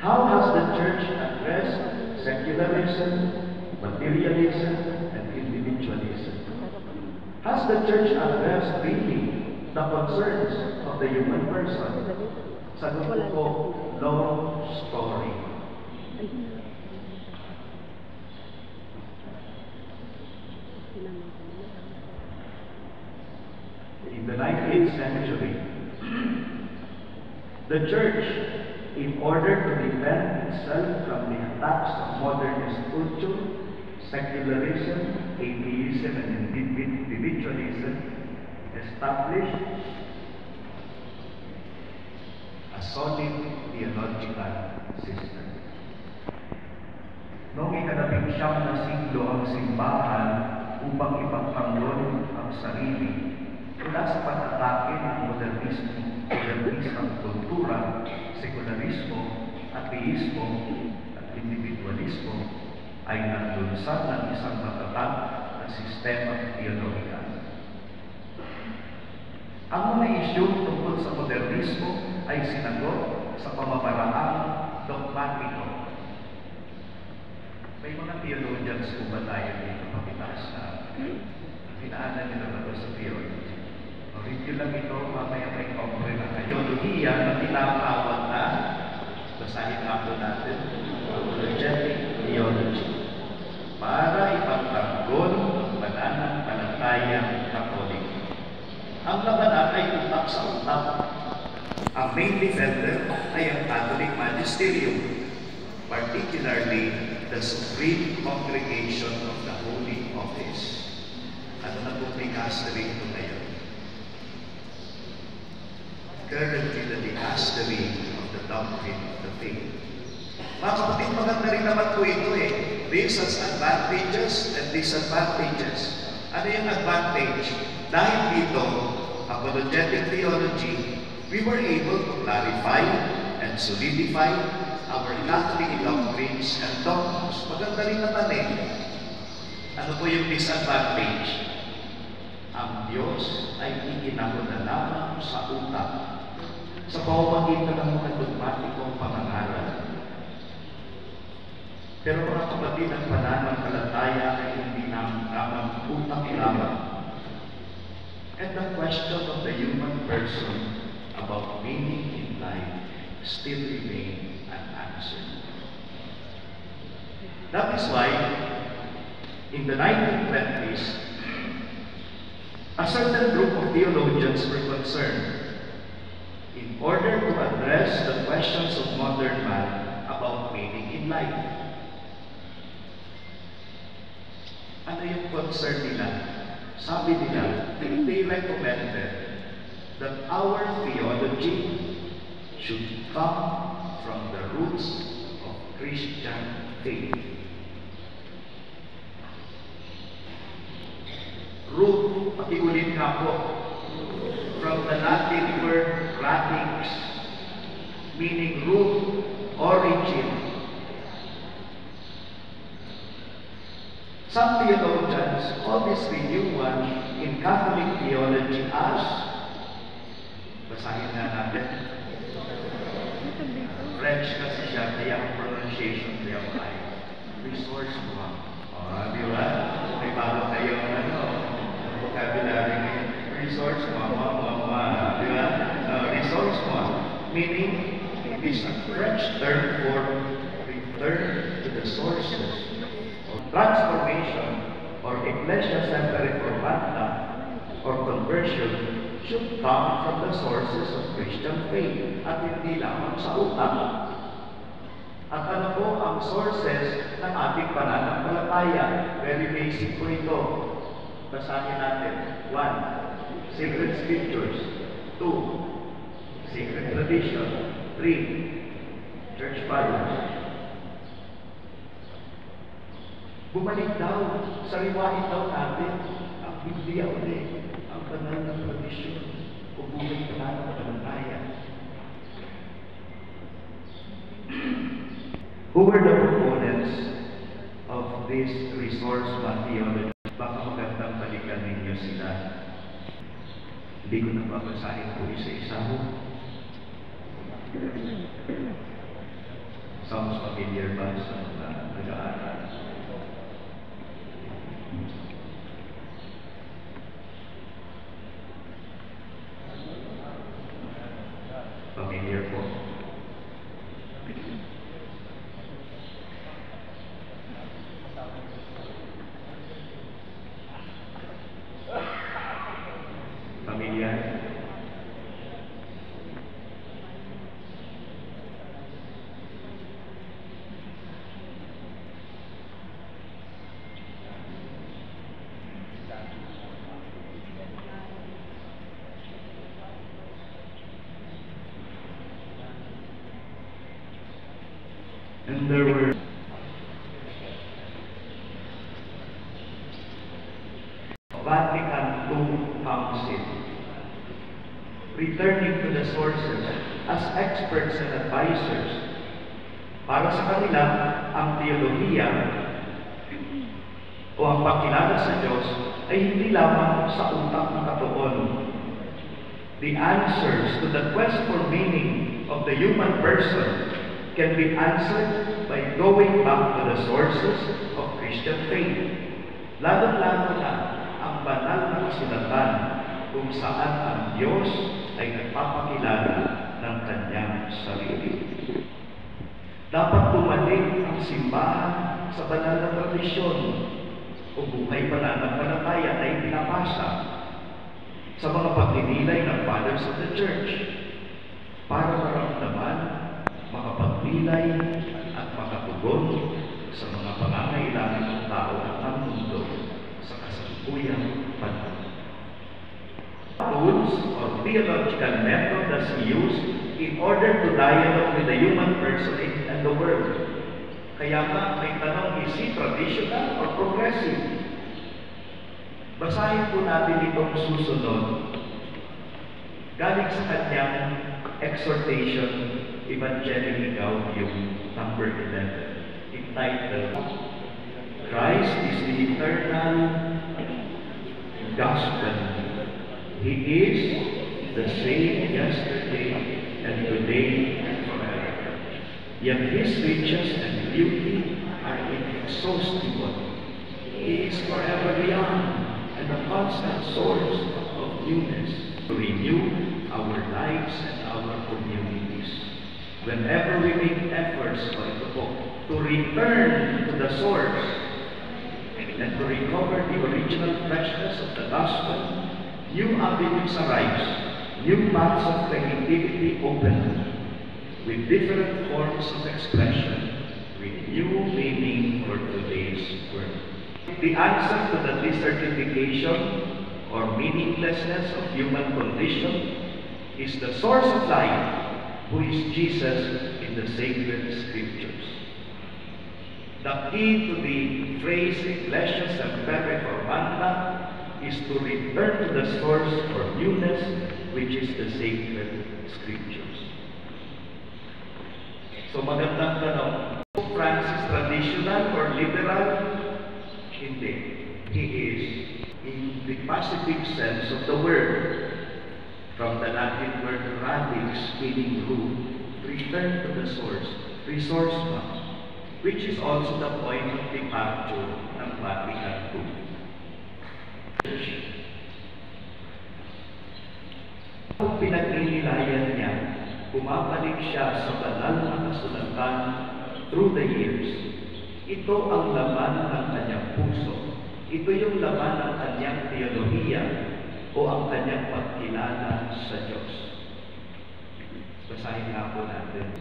How has the church addressed secularism, materialism, and individualism? Has the church addressed really the concerns of the human person? Sagot ko, long story. In the 19th century, the church, in order to defend itself from the attacks of modernist culture, secularism, atheism, and individualism, established a solid theological system. Noong ika-19 na siglo ang simbahan upang ipagtanggol ang sarili mula sa pag-atake ng modernismong kultura, sekularismo, ateismo, at individualismo ay naglunsad ng isang matatag na sistema theological. Ang mga isyu tungkol sa modernismo ay sinagot sa pamamaraang dogmatiko. May mga theologians po ba tayo dito pakitaas na pinaanan nila ba ito sa theology? Review lang ito, mamaya may kompre na kayo. Teologiya na tinatawag na, basahin nga po natin, apologetic theology, para ipagtanggol ang pananampalatayang Katolik. Ang labanan ay utak sa utak. Ang main defender ay ang Catholic Magisterium, particularly the Supreme Congregation of the Holy Office. Ano na po dicastery ito ngayon? Currently the dicastery of the doctrine of the faith. Mga kapatid, maganda rin naman po ito eh. This has advantages and disadvantages. Ano yung advantage? Dahil dito, apologetic theology, we were able to clarify and solidify our Catholic doctrines and dogmas. Maganda rin naman eh. Ano po yung disadvantage? Ang Diyos ay iginamo na lamang sa utak sa pamamagitan ng mga dogmatikong pangangaral. Pero mga kapatid, ang pananampalataya ay hindi lamang utak lamang. And the question of the human person about meaning in life still remain unanswered. That is why, in the 1920s, a certain group of theologians were concerned in order to address the questions of modern man about meaning in life. Ano yung concern nila? Sabi nila, they recommended that our theology should come from the roots of Christian faith. Root, pakiulit nga po, from the Latin word radix, meaning root, origin. Some theologians call this renewal in Catholic theology as, basahin nga natin, French kasi siya, kaya ang pronunciation niya ay resourceful. Di ba? May bago kayong vocabulary ngayon. Resource di ba? Resourceful, meaning it is a French term for return to the sources. Transformation or ecclesia-centered reformata or conversion should come from the sources of Christian faith at hindi lamang sa utak. At ano po ang sources ng ating pananampalataya? Very basic po ito. Basahin natin. 1. Sacred Scriptures. 2. Sacred Tradition. 3. Church Fathers. Bumalik daw, sariwain daw natin ang Biblia ulit, ang banal na tradisyon, o buhay pananampalataya. Who were the proponents of this resource theology? Baka magandang balikan ninyo sila. Hindi ko na babasahin po isa-isa ho. Sounds familiar ba sa mga nag-aaral? Familiar po. Familiar? And there were Vatican II Council, returning to the sources as experts and advisors. Para sa kanila, ang teolohiya o ang pagkilala sa Diyos ay hindi lamang sa utak ng katuon. The answers to the quest for meaning of the human person can be answered by going back to the sources of Christian faith. Lalo-lalo na ang banal na kasulatan kung saan ang Diyos ay nagpapakilala ng kanyang sarili. Dapat bumalik ang simbahan sa banal na tradisyon o buhay pananampalataya na ipinapasa sa mga pagninilay ng Fathers of the Church para maramdaman, makapagnilay at makatugon sa mga pangangailangan ng tao at ng mundo sa kasalukuyang panahon. Tools or theological method that we use in order to dialogue with the human person and the world. Kaya nga may tanong, is it traditional or progressive? Basahin po natin itong susunod. Galing sa kanyang exhortation, Evangelii Gaudium, number 11, entitled, Christ is the eternal gospel. He is the same yesterday and today and forever. Yet His riches and beauty are inexhaustible. He is forever young and a constant source of newness to renew our lives and our communities. Whenever we make efforts to return to the source and to recover the original freshness of the gospel, new avenues arise, new paths of creativity open, with different forms of expression, with new meaning for today's world. The answer to the desertification or meaninglessness of human condition is the source of life, who is Jesus in the sacred scriptures. The key to the phrase Ecclesia Semper Reformanda is to return to the source for newness, which is the sacred scriptures. So magandang tanong, Pope Francis traditional or liberal? Hindi. He is, in the positive sense of the word, from the Latin word radix, meaning root, return to the source, resourceful, which is also the point of departure ng Vatican II. Kung pinagninilayan niya, bumabalik siya sa banal na kasulatan through the years. Ito ang laman ng kanyang puso. Ito yung laman ng kanyang teolohiya o ang kanyang pagkilala sa Diyos. Basahin nga po natin.